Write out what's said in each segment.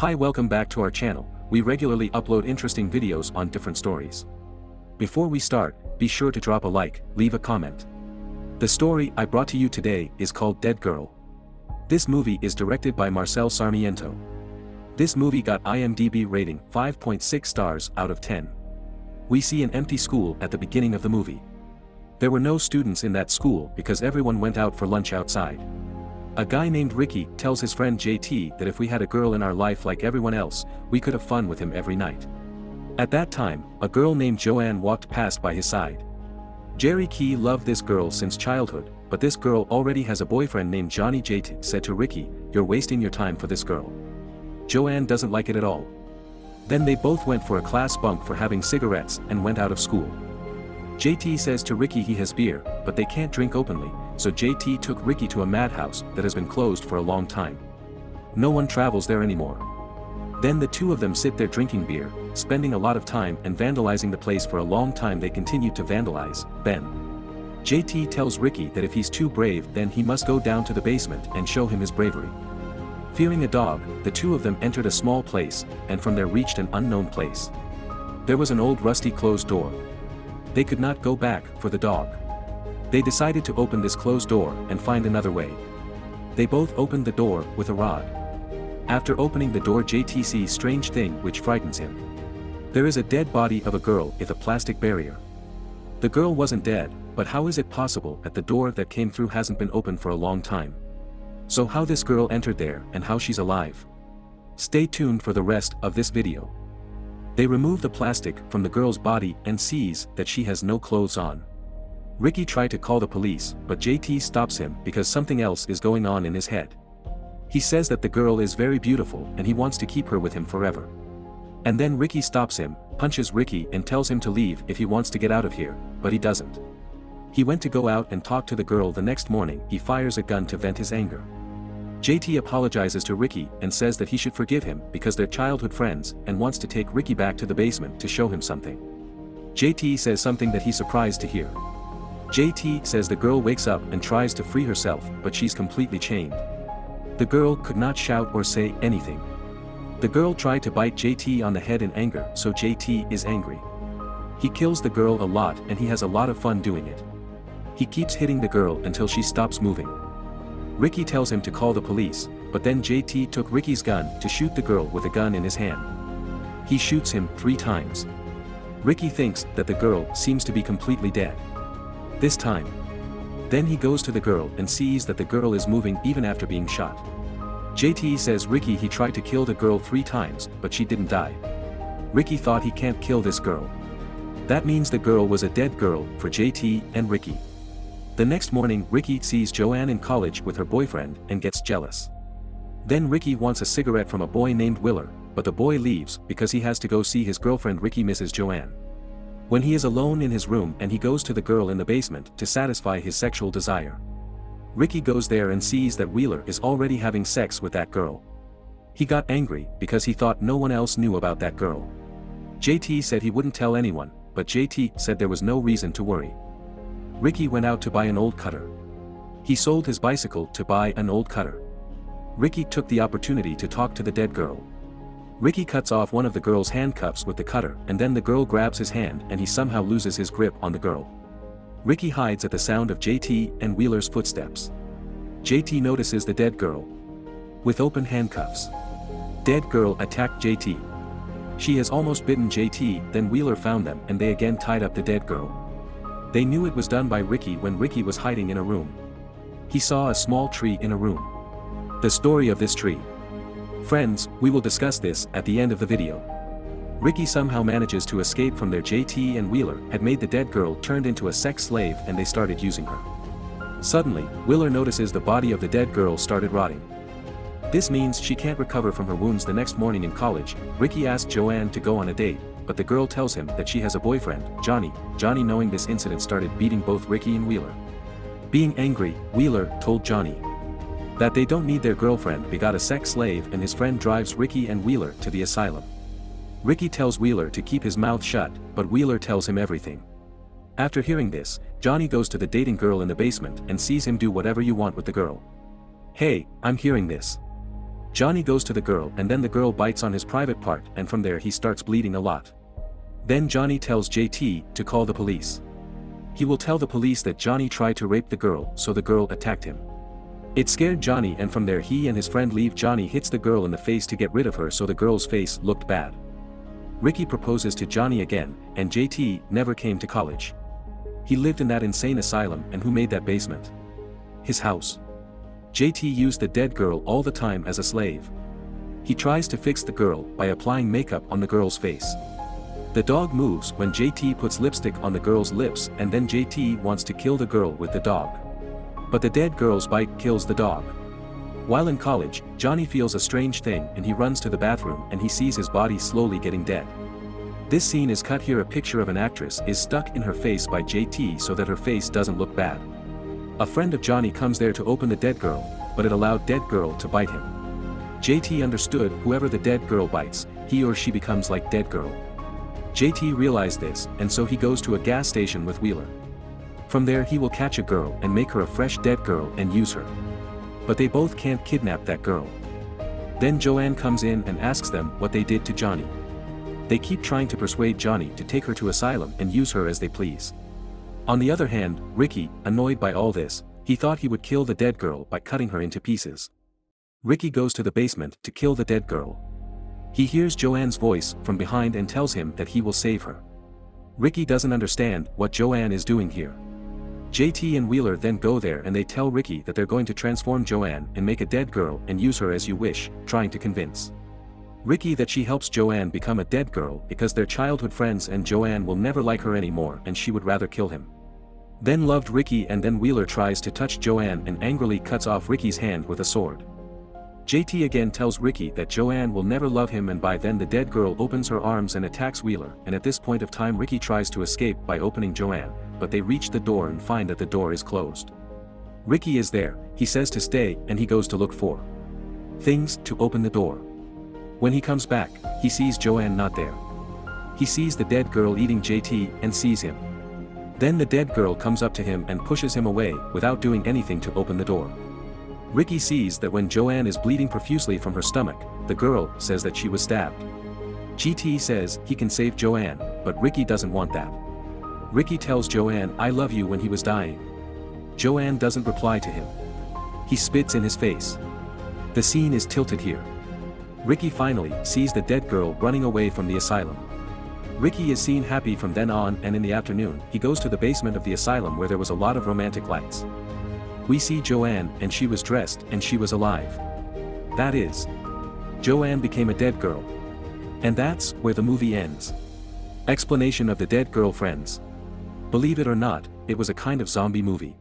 Hi, welcome back to our channel. We regularly upload interesting videos on different stories. Before we start, be sure to drop a like, leave a comment. The story I brought to you today is called Dead Girl. This movie is directed by Marcel Sarmiento. This movie got IMDb rating 5.6 stars out of 10. We see an empty school at the beginning of the movie. There were no students in that school because everyone went out for lunch outside. A guy named Ricky tells his friend JT that if we had a girl in our life like everyone else, we could have fun with him every night. At that time, a girl named Joanne walked past by his side. Jerry Key loved this girl since childhood, but this girl already has a boyfriend named Johnny. JT said to Ricky, "You're wasting your time for this girl." Joanne doesn't like it at all. Then they both went for a class bunk for having cigarettes and went out of school. JT says to Ricky he has beer, but they can't drink openly, so JT took Ricky to a madhouse that has been closed for a long time. No one travels there anymore. Then the two of them sit there drinking beer, spending a lot of time and vandalizing the place for a long time. They continued to vandalize. Then JT tells Ricky that if he's too brave then he must go down to the basement and show him his bravery. Fearing a dog, the two of them entered a small place, and from there reached an unknown place. There was an old rusty closed door. They could not go back for the dog. They decided to open this closed door and find another way. They both opened the door with a rod. After opening the door, JT sees a strange thing which frightens him. There is a dead body of a girl with a plastic barrier. The girl wasn't dead, but how is it possible that the door that came through hasn't been opened for a long time? So how this girl entered there and how she's alive? Stay tuned for the rest of this video. They remove the plastic from the girl's body and sees that she has no clothes on. Ricky tried to call the police, but JT stops him because something else is going on in his head. He says that the girl is very beautiful and he wants to keep her with him forever. And then Ricky stops him, punches Ricky and tells him to leave if he wants to get out of here, but he doesn't. He went to go out and talk to the girl. The next morning he fires a gun to vent his anger. JT apologizes to Ricky and says that he should forgive him because they're childhood friends and wants to take Ricky back to the basement to show him something. JT says something that he's surprised to hear. JT says the girl wakes up and tries to free herself, but she's completely chained. The girl could not shout or say anything. The girl tried to bite JT on the head in anger, so JT is angry. He kills the girl a lot and he has a lot of fun doing it. He keeps hitting the girl until she stops moving. Ricky tells him to call the police, but then JT took Ricky's gun to shoot the girl with a gun in his hand. He shoots him 3 times. Ricky thinks that the girl seems to be completely dead. This time. Then he goes to the girl and sees that the girl is moving even after being shot. JT says Ricky he tried to kill the girl 3 times, but she didn't die. Ricky thought he can't kill this girl. That means the girl was a dead girl for JT and Ricky. The next morning Ricky sees Joanne in college with her boyfriend and gets jealous. Then Ricky wants a cigarette from a boy named Willer, but the boy leaves because he has to go see his girlfriend. Ricky misses Joanne. When he is alone in his room and he goes to the girl in the basement to satisfy his sexual desire. Ricky goes there and sees that Wheeler is already having sex with that girl. He got angry because he thought no one else knew about that girl. JT said he wouldn't tell anyone, but JT said there was no reason to worry. Ricky went out to buy an old cutter. He sold his bicycle to buy an old cutter. Ricky took the opportunity to talk to the dead girl. Ricky cuts off one of the girl's handcuffs with the cutter and then the girl grabs his hand and he somehow loses his grip on the girl. Ricky hides at the sound of JT and Wheeler's footsteps. JT notices the dead girl with open handcuffs. Dead girl attacked JT. She has almost bitten JT. Then Wheeler found them and they again tied up the dead girl. They knew it was done by Ricky when Ricky was hiding in a room. He saw a small tree in a room. The story of this tree. Friends, we will discuss this at the end of the video. Ricky somehow manages to escape from there. JT and Wheeler had made the dead girl turned into a sex slave and they started using her. Suddenly, Wheeler notices the body of the dead girl started rotting. This means she can't recover from her wounds. The next morning in college, Ricky asks Joanne to go on a date, but the girl tells him that she has a boyfriend, Johnny. Johnny, knowing this incident, started beating both Ricky and Wheeler. Being angry, Wheeler told Johnny that they don't need their girlfriend. They got a sex slave and his friend drives Ricky and Wheeler to the asylum. Ricky tells Wheeler to keep his mouth shut, but Wheeler tells him everything. After hearing this, Johnny goes to the dating girl in the basement and sees him do whatever you want with the girl. Hey, I'm hearing this. Johnny goes to the girl and then the girl bites on his private part and from there he starts bleeding a lot. Then Johnny tells JT to call the police. He will tell the police that Johnny tried to rape the girl so the girl attacked him. It scared Johnny and from there he and his friend leave. Johnny hits the girl in the face to get rid of her so the girl's face looked bad. Ricky proposes to Johnny again, and JT never came to college. He lived in that insane asylum, and who made that basement? His house. JT used the dead girl all the time as a slave. He tries to fix the girl by applying makeup on the girl's face. The dog moves when JT puts lipstick on the girl's lips and then JT wants to kill the girl with the dog. But the dead girl's bite kills the dog. While in college, Johnny feels a strange thing and he runs to the bathroom and he sees his body slowly getting dead. This scene is cut here. A picture of an actress is stuck in her face by JT so that her face doesn't look bad. A friend of Johnny comes there to open the dead girl, but it allowed dead girl to bite him. JT understood whoever the dead girl bites, he or she becomes like dead girl. JT realized this and so he goes to a gas station with Wheeler. From there he will catch a girl and make her a fresh dead girl and use her. But they both can't kidnap that girl. Then Joanne comes in and asks them what they did to Johnny. They keep trying to persuade Johnny to take her to asylum and use her as they please. On the other hand, Ricky, annoyed by all this, he thought he would kill the dead girl by cutting her into pieces. Ricky goes to the basement to kill the dead girl. He hears Joanne's voice from behind and tells him that he will save her. Ricky doesn't understand what Joanne is doing here. JT and Wheeler then go there and they tell Ricky that they're going to transform Joanne and make a dead girl and use her as you wish, trying to convince Ricky that she helps Joanne become a dead girl because they're childhood friends and Joanne will never like her anymore and she would rather kill him. Then loved Ricky and then Wheeler tries to touch Joanne and angrily cuts off Ricky's hand with a sword. JT again tells Ricky that Joanne will never love him and by then the dead girl opens her arms and attacks Wheeler and at this point of time Ricky tries to escape by opening Joanne, but they reach the door and find that the door is closed. Ricky is there, he says to stay and he goes to look for things to open the door. When he comes back, he sees Joanne not there. He sees the dead girl eating JT and sees him. Then the dead girl comes up to him and pushes him away without doing anything to open the door. Ricky sees that when Joanne is bleeding profusely from her stomach, the girl says that she was stabbed. JT says he can save Joanne, but Ricky doesn't want that. Ricky tells Joanne I love you when he was dying. Joanne doesn't reply to him. He spits in his face. The scene is tilted here. Ricky finally sees the dead girl running away from the asylum. Ricky is seen happy from then on and in the afternoon he goes to the basement of the asylum where there was a lot of romantic lights. We see Joanne and she was dressed and she was alive. That is, Joanne became a dead girl. And that's where the movie ends. Explanation of the dead girl, friends. Believe it or not, it was a kind of zombie movie.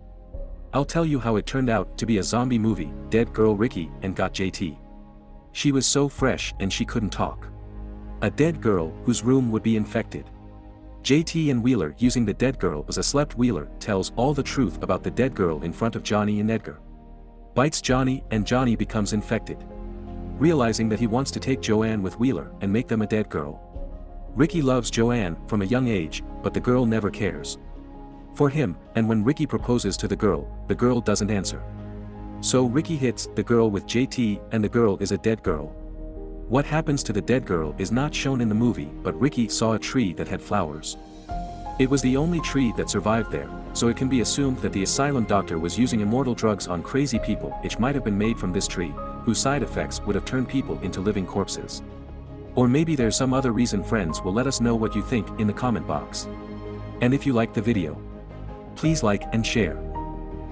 I'll tell you how it turned out to be a zombie movie. Dead girl Ricky and got JT. She was so fresh and she couldn't talk. A dead girl whose room would be infected. JT and Wheeler using the dead girl as a slept. Wheeler tells all the truth about the dead girl in front of Johnny and Edgar. Bites Johnny and Johnny becomes infected. Realizing that he wants to take Joanne with Wheeler and make them a dead girl. Ricky loves Joanne from a young age, but the girl never cares for him, and when Ricky proposes to the girl doesn't answer. So Ricky hits the girl with JT and the girl is a dead girl. What happens to the dead girl is not shown in the movie, but Ricky saw a tree that had flowers. It was the only tree that survived there, so it can be assumed that the asylum doctor was using immortal drugs on crazy people which might have been made from this tree, whose side effects would have turned people into living corpses. Or maybe there's some other reason. Friends will let us know what you think in the comment box. And if you liked the video, please like and share.